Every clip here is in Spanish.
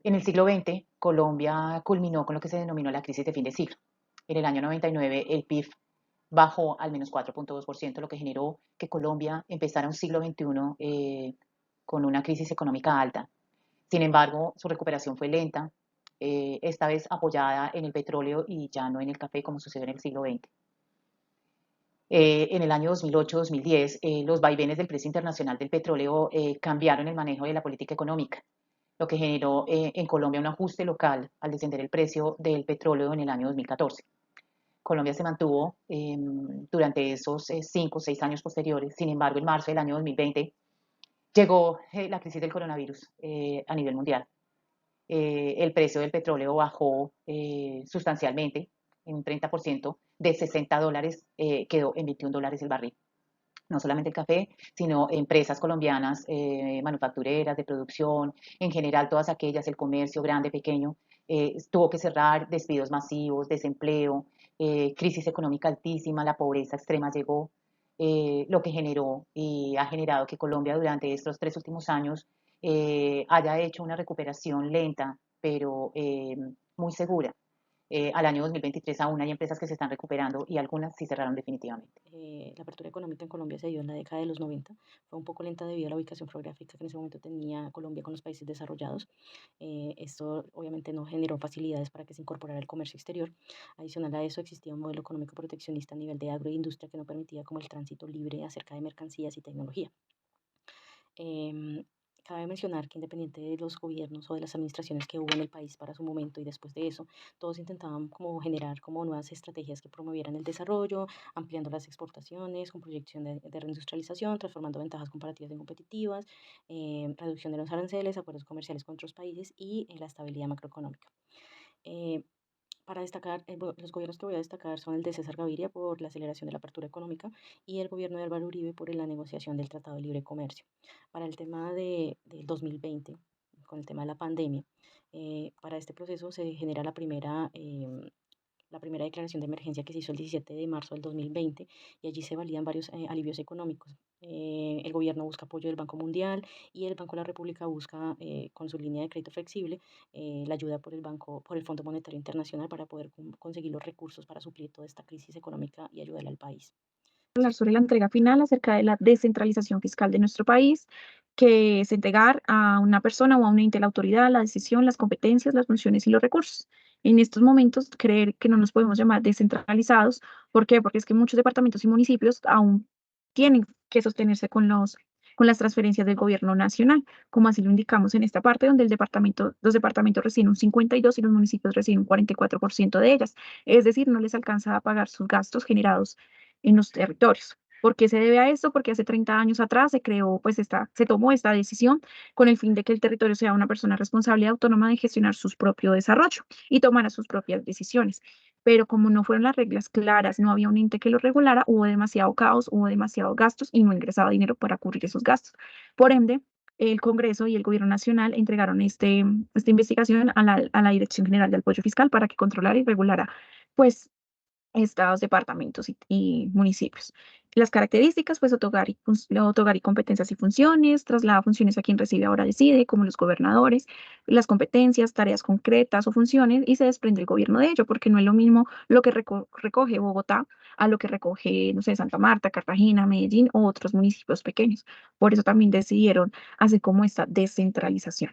En el siglo XX, Colombia culminó con lo que se denominó la crisis de fin de siglo. En el año 99, el PIB bajó al menos 4,2%, lo que generó que Colombia empezara un siglo XXI con una crisis económica alta. Sin embargo, su recuperación fue lenta, esta vez apoyada en el petróleo y ya no en el café como sucedió en el siglo XX. En el año 2008-2010, los vaivenes del precio internacional del petróleo cambiaron el manejo de la política económica, lo que generó en Colombia un ajuste local al descender el precio del petróleo en el año 2014. Colombia se mantuvo durante esos 5 o 6 años posteriores. Sin embargo, en marzo del año 2020 llegó la crisis del coronavirus a nivel mundial. El precio del petróleo bajó sustancialmente, en un 30%, de $60 quedó en $21 el barril. No solamente el café, sino empresas colombianas, manufactureras, de producción, en general todas aquellas, el comercio grande, pequeño, tuvo que cerrar, despidos masivos, desempleo, crisis económica altísima, la pobreza extrema llegó, lo que generó y ha generado que Colombia durante estos 3 últimos años haya hecho una recuperación lenta, pero muy segura. Al año 2023 aún hay empresas que se están recuperando y algunas sí cerraron definitivamente. La apertura económica en Colombia se dio en la década de los 90. Fue un poco lenta debido a la ubicación geográfica que en ese momento tenía Colombia con los países desarrollados. Esto obviamente no generó facilidades para que se incorporara el comercio exterior. Adicional a eso, existía un modelo económico proteccionista a nivel de agroindustria que no permitía como el tránsito libre acerca de mercancías y tecnología. Em, Cabe mencionar que independiente de los gobiernos o de las administraciones que hubo en el país para su momento y después de eso, todos intentaban como generar como nuevas estrategias que promovieran el desarrollo, ampliando las exportaciones, con proyección de reindustrialización, transformando ventajas comparativas en competitivas, reducción de los aranceles, acuerdos comerciales con otros países y la estabilidad macroeconómica. Eh, para destacar, los gobiernos que voy a destacar son el de César Gaviria por la aceleración de la apertura económica y el gobierno de Álvaro Uribe por la negociación del Tratado de Libre Comercio. Para el tema del 2020, con el tema de la pandemia, para este proceso se genera la primera declaración de emergencia que se hizo el 17 de marzo del 2020 y allí se validan varios alivios económicos. El gobierno busca apoyo del Banco Mundial y el Banco de la República busca, con su línea de crédito flexible, la ayuda por el Fondo Monetario Internacional para poder conseguir los recursos para suplir toda esta crisis económica y ayudar al país. Hablar sobre la entrega final acerca de la descentralización fiscal de nuestro país, que es entregar a una persona o a un ente la autoridad, la decisión, las competencias, las funciones y los recursos. En estos momentos, creer que no nos podemos llamar descentralizados. ¿Por qué? Porque es que muchos departamentos y municipios aún tienen que sostenerse con las transferencias del gobierno nacional, como así lo indicamos en esta parte, donde los departamentos reciben un 52 y los municipios reciben un 44% de ellas. Es decir, no les alcanza a pagar sus gastos generados en los territorios. ¿Por qué se debe a esto? Porque hace 30 años atrás se creó, pues se tomó esta decisión con el fin de que el territorio sea una persona responsable y autónoma de gestionar su propio desarrollo y tomar sus propias decisiones. Pero como no fueron las reglas claras, no había un ente que lo regulara, hubo demasiado caos, hubo demasiados gastos y no ingresaba dinero para cubrir esos gastos. Por ende, el Congreso y el Gobierno Nacional entregaron esta investigación a la Dirección General del Apoyo Fiscal para que controlara y regulara, pues, estados, departamentos y municipios. Las características, pues otorgar y competencias y funciones, traslada funciones a quien recibe ahora decide, como los gobernadores, las competencias, tareas concretas o funciones, y se desprende el gobierno de ello, porque no es lo mismo lo que recoge Bogotá a lo que recoge, no sé, Santa Marta, Cartagena, Medellín o otros municipios pequeños. Por eso también decidieron hacer como esta descentralización.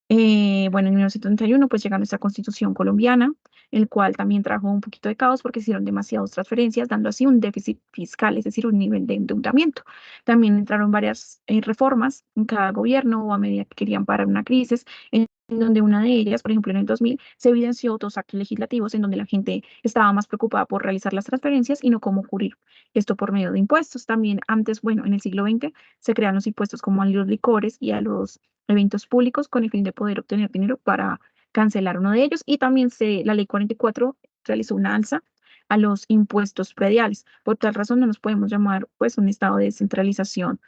Bueno, en 1971 pues llega nuestra Constitución colombiana, el cual también trajo un poquito de caos porque hicieron demasiadas transferencias, dando así un déficit fiscal, es decir, un nivel de endeudamiento. También entraron varias reformas en cada gobierno o a medida que querían parar una crisis, en donde una de ellas, por ejemplo, en el 2000, se evidenció dos actos legislativos en donde la gente estaba más preocupada por realizar las transferencias y no cómo cubrir esto por medio de impuestos. También antes, bueno, en el siglo XX se crean los impuestos como a los licores y a los eventos públicos con el fin de poder obtener dinero para cancelar uno de ellos. Y también la ley 44 realizó una alza a los impuestos prediales. Por tal razón no nos podemos llamar pues un estado de descentralización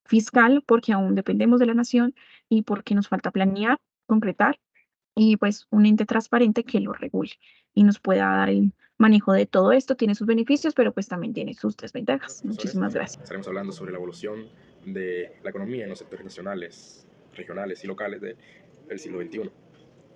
fiscal porque aún dependemos de la nación y porque nos falta planear, concretar y pues un ente transparente que lo regule y nos pueda dar el manejo de todo esto. Tiene sus beneficios, pero pues también tiene sus desventajas. Profesores, Muchísimas gracias. estaremos hablando sobre la evolución de la economía en los sectores nacionales, regionales y locales del siglo XXI.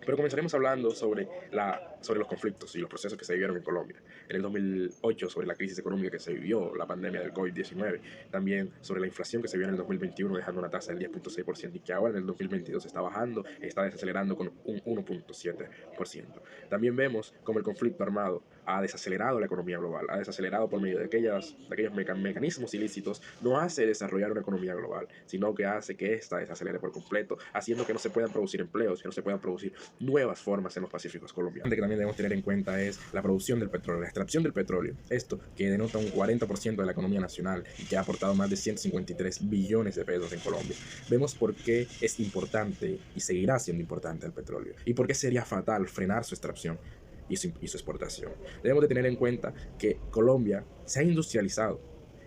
Pero comenzaremos hablando sobre los conflictos y los procesos que se vivieron en Colombia. En el 2008, sobre la crisis económica que se vivió, la pandemia del COVID-19. También sobre la inflación que se vio en el 2021, dejando una tasa del 10.6% y que ahora en el 2022 está bajando, está desacelerando con un 1.7%. También vemos cómo el conflicto armado ha desacelerado la economía global, ha desacelerado por medio de aquellos mecanismos ilícitos, no hace desarrollar una economía global, sino que hace que ésta desacelere por completo, haciendo que no se puedan producir empleos, que no se puedan producir nuevas formas en los pacíficos colombianos. Lo que también debemos tener en cuenta es la producción del petróleo, la extracción del petróleo, esto que denota un 40% de la economía nacional y que ha aportado más de 153 billones de pesos en Colombia. Vemos por qué es importante y seguirá siendo importante el petróleo y por qué sería fatal frenar su extracción y su exportación. Debemos de tener en cuenta que Colombia se ha industrializado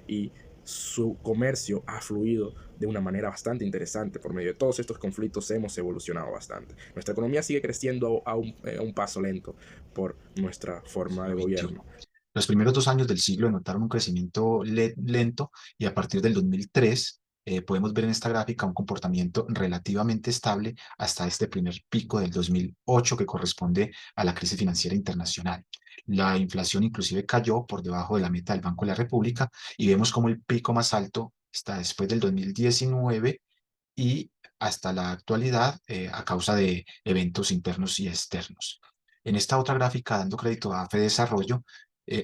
y su comercio ha fluido de una manera bastante interesante. Por medio de todos estos conflictos hemos evolucionado bastante. Nuestra economía sigue creciendo a un paso lento por nuestra forma de gobierno. Los primeros 2 años del siglo denotaron un crecimiento lento y a partir del 2003 podemos ver en esta gráfica un comportamiento relativamente estable hasta este primer pico del 2008 que corresponde a la crisis financiera internacional. La inflación inclusive cayó por debajo de la meta del Banco de la República y vemos como el pico más alto está después del 2019 y hasta la actualidad a causa de eventos internos y externos. En esta otra gráfica, dando crédito a Fedesarrollo,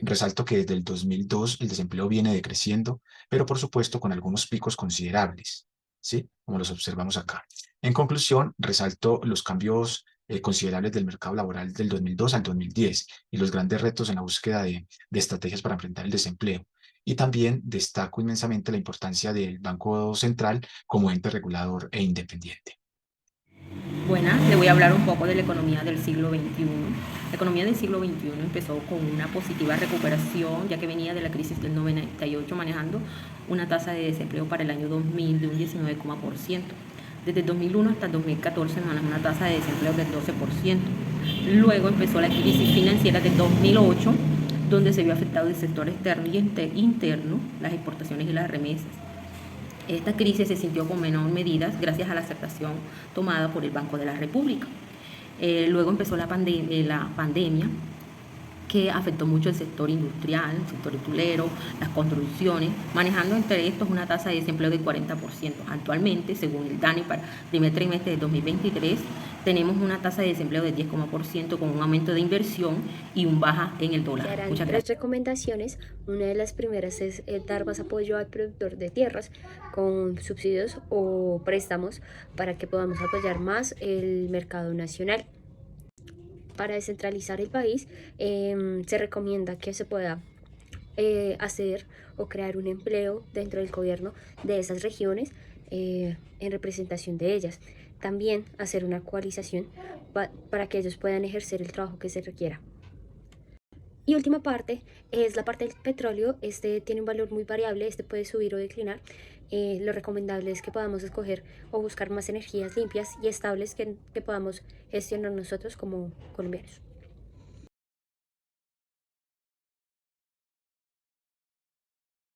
resalto que desde el 2002 el desempleo viene decreciendo, pero por supuesto con algunos picos considerables, ¿sí? Como los observamos acá. En conclusión, resalto los cambios considerables del mercado laboral del 2002 al 2010 y los grandes retos en la búsqueda de estrategias para enfrentar el desempleo. Y también destaco inmensamente la importancia del Banco Central como ente regulador e independiente. Buenas, le voy a hablar un poco de la economía del siglo XXI. La economía del siglo XXI empezó con una positiva recuperación, ya que venía de la crisis del 98 manejando una tasa de desempleo para el año 2000 de un 19%. Desde el 2001 hasta el 2014 manejó una tasa de desempleo del 12%. Luego empezó la crisis financiera del 2008, donde se vio afectado el sector externo y interno, las exportaciones y las remesas. Esta crisis se sintió con menor medida gracias a la aceptación tomada por el Banco de la República. Luego empezó la pandemia, que afectó mucho el sector industrial, el sector petrolero, las construcciones, manejando entre estos una tasa de desempleo del 40%. Actualmente, según el DANE para el primer trimestre de 2023, tenemos una tasa de desempleo del 10% con un aumento de inversión y un baja en el dólar. Muchas gracias. Las recomendaciones, una de las primeras es dar más apoyo al productor de tierras con subsidios o préstamos para que podamos apoyar más el mercado nacional. Para descentralizar el país, se recomienda que se pueda hacer o crear un empleo dentro del gobierno de esas regiones en representación de ellas. También hacer una coalización para que ellos puedan ejercer el trabajo que se requiera. Y última parte es la parte del petróleo. Este tiene un valor muy variable, este puede subir o declinar. Lo recomendable es que podamos escoger o buscar más energías limpias y estables que podamos gestionar nosotros como colombianos.